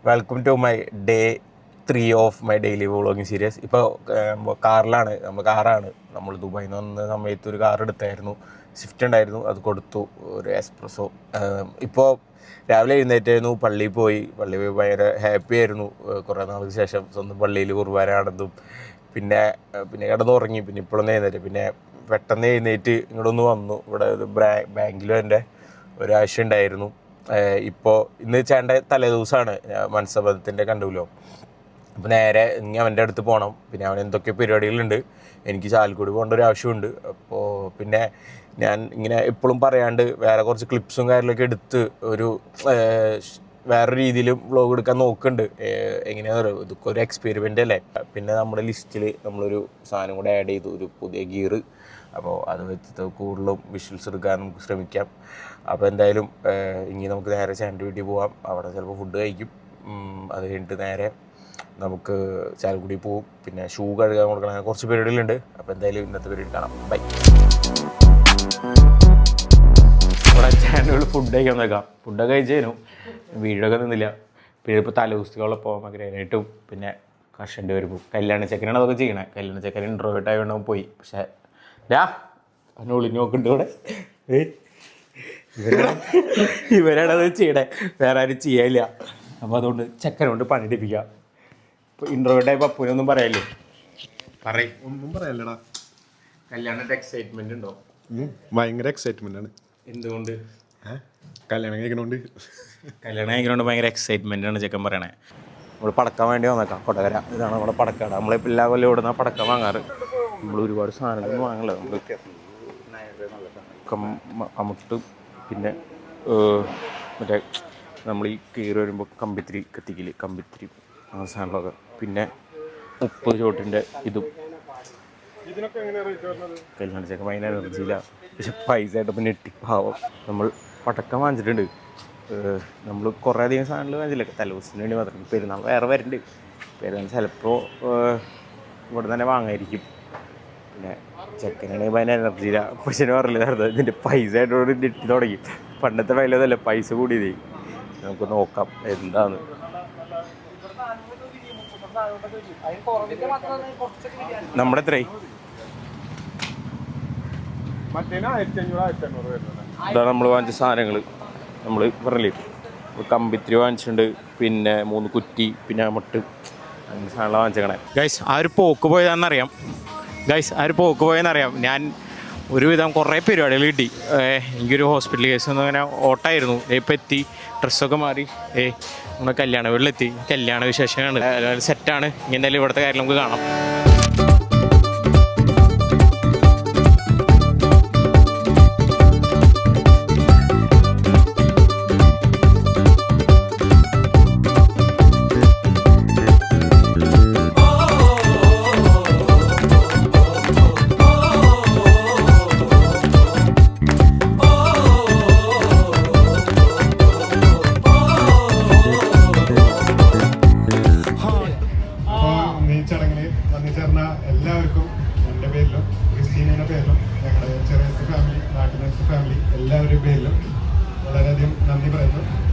Welcome to my day 3 of my daily vlogging series. ഇപ്പോൾ കാറാണ് നമ്മൾ ദുബായിൽ നിന്ന് വന്ന സമയത്ത് ഒരു കാർ എടുത്തായിരുന്നു, സ്വിഫ്റ്റ് ഉണ്ടായിരുന്നു, അത് കൊടുത്തു, ഒരു എക്സ്പ്രസോ. ഇപ്പോൾ രാവിലെ എഴുന്നേറ്റായിരുന്നു, പള്ളിയിൽ പോയി ഭയങ്കര ഹാപ്പി ആയിരുന്നു. കുറേ നാൾക്ക് ശേഷം സ്വന്തം പള്ളിയിൽ കുർബാനയാണെന്നും പിന്നെ കിടന്നുറങ്ങി. പിന്നെ ഇപ്പോഴൊന്നും എഴുന്നേറ്റ്, പിന്നെ പെട്ടെന്ന് എഴുന്നേറ്റ് ഇങ്ങോട്ടൊന്ന് വന്നു. ഇവിടെ ഒരു ബാങ്കിലും എൻ്റെ ഒരാവശ്യം ഉണ്ടായിരുന്നു. ഇപ്പോൾ ഇന്ന് ചേട്ടൻ്റെ തലേദിവസമാണ്, മനസ്സബദ്ധത്തിൻ്റെ കണ്ടുല്ലോ. അപ്പോൾ നേരെ ഇനി അവൻ്റെ അടുത്ത് പോകണം. പിന്നെ അവൻ എന്തൊക്കെ പരിപാടികളുണ്ട്, എനിക്ക് ചാലക്കുടി പോകേണ്ട ഒരു ആവശ്യമുണ്ട്. അപ്പോൾ പിന്നെ ഞാൻ ഇങ്ങനെ എപ്പോഴും പറയാണ്ട് വേറെ കുറച്ച് ക്ലിപ്സും കാര്യങ്ങളൊക്കെ എടുത്ത് ഒരു വേറെ രീതിയിലും വ്ളോഗ് എടുക്കാൻ നോക്കുന്നുണ്ട്. എങ്ങനെയാണെന്ന് പറയുക, ഇതൊക്കെ ഒരു എക്സ്പെരിമെൻ്റ് അല്ലേ. പിന്നെ നമ്മുടെ ലിസ്റ്റിൽ നമ്മളൊരു സാധനം കൂടെ ആഡ് ചെയ്തു, ഒരു പുതിയ ഗിയർ. അപ്പോൾ അത് വെച്ചിട്ട് കൂടുതലും വിഷ്വൽസ് എടുക്കാൻ നമുക്ക് ശ്രമിക്കാം. അപ്പോൾ എന്തായാലും ഇനി നമുക്ക് നേരെ ചാനൽ വീട്ടിൽ പോകാം. അവിടെ ചിലപ്പോൾ ഫുഡ് കഴിക്കും. അത് കഴിഞ്ഞിട്ട് നേരെ നമുക്ക് ചാലക്കുടി പോവും. പിന്നെ ഷൂ കഴുകാൻ കൊടുക്കണം, അങ്ങനെ കുറച്ച് പരിപാടികളുണ്ട്. അപ്പോൾ എന്തായാലും ഇന്നത്തെ പരിപാടി കാണാം. ബൈ. ഇവിടെ ചാനലുകൾ ഫുഡ് കഴിക്കാൻ നോക്കാം. ഫുഡൊക്കെ കഴിച്ചേനും വീടൊക്കെ നിന്നില്ല. പിന്നെ ഇപ്പോൾ തലേദിവസത്തോളം പോകാൻ ആഗ്രഹമായിട്ടും പിന്നെ കഷൻ്റെ വരുമ്പോൾ കല്യാണ ചെക്കനാണ് അതൊക്കെ ചെയ്യണേ. കല്യാണ ചെക്കൻ ഇൻട്രോവേർട്ട് ആയതുകൊണ്ട് പോയി. പക്ഷേ അവനെ ഒളിഞ്ഞു നോക്കുന്നുണ്ട് ഇവിടെ. ഇവരാണത് ചെയ്യണേ, വേറെ ആരും ചെയ്യാനില്ല. അപ്പോൾ അതുകൊണ്ട് ചെക്കനോണ്ട് പണിയെടുപ്പിക്കാം. ഇപ്പോൾ ഇൻട്രോവേർട്ടായി പപ്പൂനൊന്നും പറയാല്ലേ? ഒന്നും പറയല്ലടാ. കല്യാണത്തെ എക്സൈറ്റ്മെന്റ് ഉണ്ടോ? ഭയങ്കര എക്സൈറ്റ്മെന്റ് ആണ്. എന്തുകൊണ്ട്? കല്യാണം കഴിക്കണോണ്ട് ഭയങ്കര എക്സൈറ്റ്മെന്റ് ആണ് ചെക്കൻ പറയണേ. നമ്മൾ പടക്കാൻ വേണ്ടി വന്നേക്കാം കൊടകര. ഇതാണ് നമ്മുടെ പടക്കാട്. നമ്മളിപ്പോൾ എല്ലാ കൊല്ലം ഇവിടുന്ന പടക്കം വാങ്ങാറ്. നമ്മൾ ഒരുപാട് സാധനങ്ങളൊന്നും വാങ്ങല. നമ്മൾ അമുട്ട്, പിന്നെ മറ്റേ നമ്മൾ ഈ കയറി വരുമ്പോൾ കമ്പിത്തിരി കത്തിക്കില്, കമ്പിത്തിരി ആ സാധനങ്ങളൊക്കെ. പിന്നെ 30 ചോട്ടിൻ്റെ ഇതും. കല്യാണിച്ചൊക്കെ ഭയങ്കര എനർജിയില്ല. പക്ഷെ പൈസ ആയിട്ടപ്പോൾ നെട്ടിപ്പാവും. നമ്മൾ പടക്കം വാങ്ങിച്ചിട്ടുണ്ട്. നമ്മൾ കുറേ അധികം സാധനങ്ങൾ വാങ്ങിച്ചില്ല, തലേദിവസത്തിന് വേണ്ടി മാത്രം. പെരുന്നാൾ വേറെ വരുന്നുണ്ട്. പെരുന്നാൾ ചിലപ്പോൾ ഇവിടെ തന്നെ വാങ്ങായിരിക്കും. പിന്നെ ചെക്കനാണെങ്കിൽ ഭയങ്കര എനർജിയില്ല. പക്ഷേ പറഞ്ഞില്ല, ഇതിൻ്റെ പൈസ ആയിട്ടോട് നെട്ടി തുടങ്ങി. പണ്ടത്തെ വിലതല്ല, പൈസ കൂടിയതേ. നമുക്ക് നോക്കാം എന്താന്ന്. നമ്മുടെ എത്രയായി? ഇതാണ് നമ്മൾ വാങ്ങിച്ച സാധനങ്ങൾ. നമ്മൾ പറഞ്ഞില്ലേ, കമ്പിത്തിരി വാങ്ങിച്ചിട്ടുണ്ട്, പിന്നെ 3 കുറ്റി, പിന്നെ മുട്ട്, അങ്ങനെ സാധനങ്ങൾ വാങ്ങിച്ചേക്കണേ. ഗൈസ് ആ ഒരു പോക്ക് പോയെന്നറിയാം. ഞാൻ ഒരുവിധം കുറേ പരിപാടികൾ കിട്ടി. എനിക്കൊരു ഹോസ്പിറ്റൽ കേസ് ഒന്നും അങ്ങനെ ഓട്ടായിരുന്നു. ഇപ്പം എത്തി, ഡ്രസ്സൊക്കെ മാറി, നമ്മുടെ കല്യാണ വീട്ടിലെത്തി. കല്യാണ വിശേഷമാണ്, സെറ്റാണ്. ഇനി എന്തായാലും ഇവിടുത്തെ കാര്യം നമുക്ക് കാണാം. എല്ലാവർക്കും എൻ്റെ പേരിലും ക്രിസ്റ്റീനയുടെ പേരിലും ഞങ്ങളുടെ ചെറിയ ഫാമിലി, നാട്ടിലെ ഫാമിലി എല്ലാവരുടെയും പേരിലും വളരെയധികം നന്ദി പറയുന്നു.